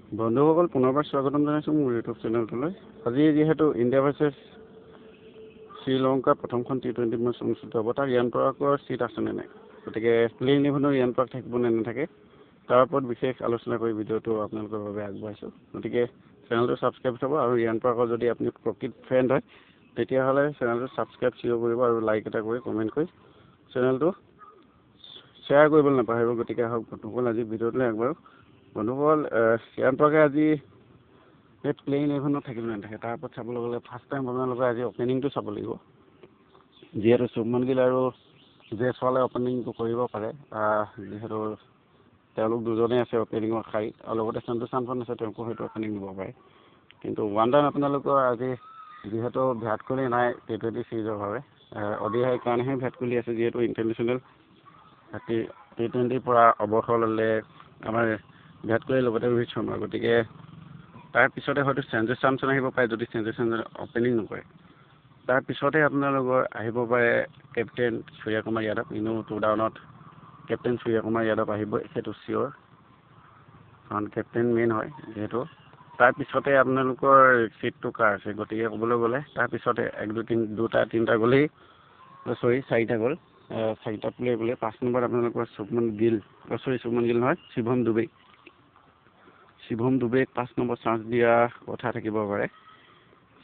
বন্ধুসকল পুনৰবাৰ স্বাগতম জনাইছোঁ মোৰ ইউটিউব চেনেলটোলৈ। আজি যিহেতু ইণ্ডিয়া ভাৰ্চেছ শ্ৰীলংকাৰ প্ৰথমখন T20 মেচ অনুষ্ঠিত হ'ব, তাৰ ৰিয়ান পৰাগৰ চিট আছেনে নাই, গতিকে প্লেইং ইলেভেনৰ ৰিয়ান পৰাগ থাকিব নে নাথাকে তাৰ ওপৰত বিশেষ আলোচনা কৰি ভিডিঅ'টো আপোনালোকৰ বাবে আগবঢ়াইছোঁ। গতিকে চেনেলটো ছাবস্ক্ৰাইব থ'ব আৰু ৰিয়ান পৰাগৰ যদি আপুনি প্ৰকৃত ফ্ৰেণ্ড হয় তেতিয়াহ'লে চেনেলটো ছাবস্ক্ৰাইব চিঅ'ৰ কৰিব আৰু লাইক এটা কৰি কমেণ্ট কৰি চেনেলটো শ্বেয়াৰ কৰিবলৈ নাপাহৰিব। গতিকে আহক বন্ধুসকল আজি ভিডিঅ'টোলৈ আগবাঢ়ো। বন্ধুসকল ৰিয়ান পৰাগে আজি এই প্লেইং ইলেভেনত থাকিব নাথাকে তাৰ ওপৰত চাবলৈ গ'লে ফাৰ্ষ্ট টাইম আপোনালোকে আজি অপেনিংটো চাব লাগিব। যিহেতু শুভমান গিল আৰু জয়ছোৱালে অপেনিংটো কৰিব পাৰে, যিহেতু তেওঁলোক দুজনেই আছে অপেনিঙৰ শাৰীত, আৰু লগতে সন্তু চামখন আছে, তেওঁকো হয়তো অপেনিং দিব পাৰে। কিন্তু ওৱান টাইম আপোনালোকৰ আজি যিহেতু বিৰাট কোহলি নাই T20 চিৰিজৰ বাবে, ODI কাৰণেহে বিৰাট কোহলি আছে, যিহেতু ইণ্টাৰনেশ্যনেল T20ৰ পৰা অৱসৰ ল'লে আমাৰ বিৰাট কোহলিৰ লগতে ৰোহিত শৰ্মা। গতিকে তাৰপিছতে হয়তো সঞ্জু চেমছন আহিব পাৰে যদি সঞ্জু চেমছনে অপেনিং নকৰে। তাৰপিছতে আপোনালোকৰ আহিব পাৰে কেপ্টেইন সূৰ্য কুমাৰ যাদৱ। ইনো টু ডাউনত কেপ্টেইন সূৰ্য কুমাৰ যাদৱ আহিবই, সেইটো চিয়'ৰ, কাৰণ কেপ্টেইন মেইন হয় যিহেতু। তাৰপিছতে আপোনালোকৰ চিটটো কাৰ আছে, গতিকে ক'বলৈ গ'লে তাৰপিছতে তিনিটা গ'লেই চাৰিটা গ'ল, চাৰিটা প্লেয়াৰ গ'লে 5 নম্বৰত আপোনালোকৰ শুভমান গিল নহয়, শিৱম ডুবেক 5 নম্বৰ চান্স দিয়া কথা থাকিব পাৰে।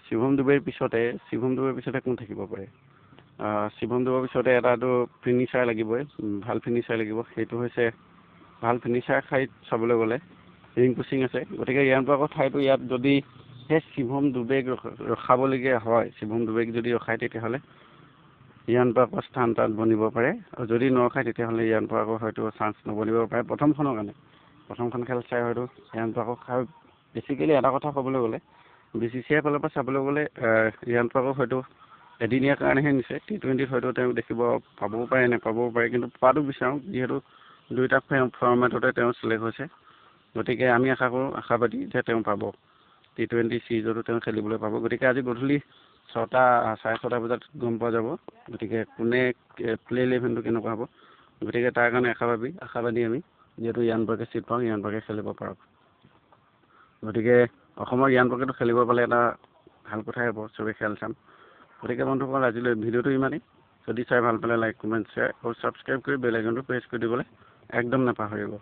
শিৱম ডুবেৰ পিছতে কোন থাকিব পাৰে? শিৱম ডুবেৰ পিছতে এটাতো ফিনিচাৰ লাগিবই, ভাল ফিনিচাৰ লাগিব, সেইটো হৈছে ভাল ফিনিচাৰ ঠাইত চাবলৈ গ'লে ৰিংকু সিং আছে। গতিকে ৰিয়ান পৰাগৰ ঠাইতো ইয়াত যদি সেই শিৱম ডুবেক ৰখাবলগীয়া হয়, শিৱম ডুবেক যদি ৰখায় তেতিয়াহ'লে ৰিয়ান পৰাগৰ স্থান তাত বনিব পাৰে, আৰু যদি নৰখায় তেতিয়াহ'লে ৰিয়ান পৰাগৰ হয়তো চান্স নবনিব পাৰে প্ৰথমখনৰ কাৰণে। প্ৰথমখন খেল চাই হয়তো ৰিয়ান পৰাগক বেছিকেলি এটা কথা ক'বলৈ গ'লে BCCI ফালৰ পৰা চাবলৈ গ'লে ৰিয়ান পৰাগক হয়তো এদিনীয়াৰ কাৰণেহে নিছে। T20ত হয়তো তেওঁ দেখিব পাবও পাৰে নাপাবও পাৰে, কিন্তু পোৱাটো বিচাৰোঁ যিহেতু দুইটা ফৰ্মেটতে তেওঁ চিলেক্ট হৈছে। গতিকে আমি আশাবাদী যে তেওঁ পাব, T20 চিৰিজতো তেওঁ খেলিবলৈ পাব। গতিকে আজি গধূলি 6:30 বজাত গম পোৱা যাব, গতিকে কোনে প্লে ইলেভেনটো কেনেকুৱা হ'ব। গতিকে তাৰ কাৰণে আশাবাদী আমি, যিহেতু ৰিয়ান পৰাগে চিট পাওঁ, ৰিয়ান পৰাগে খেলিব পাৰক। গতিকে অসমৰ ৰিয়ান পৰাগেতো খেলিব পালে এটা ভাল কথাই হ'ব, চবেই খেল চাম। গতিকে বন্ধুসকল আজিলৈ ভিডিঅ'টো ইমানেই। যদি চাই ভাল পালে লাইক কমেণ্ট শ্বেয়াৰ আৰু ছাবস্ক্ৰাইব কৰি বেল আইকনটো প্ৰেছ কৰি দিবলৈ একদম নাপাহৰিব।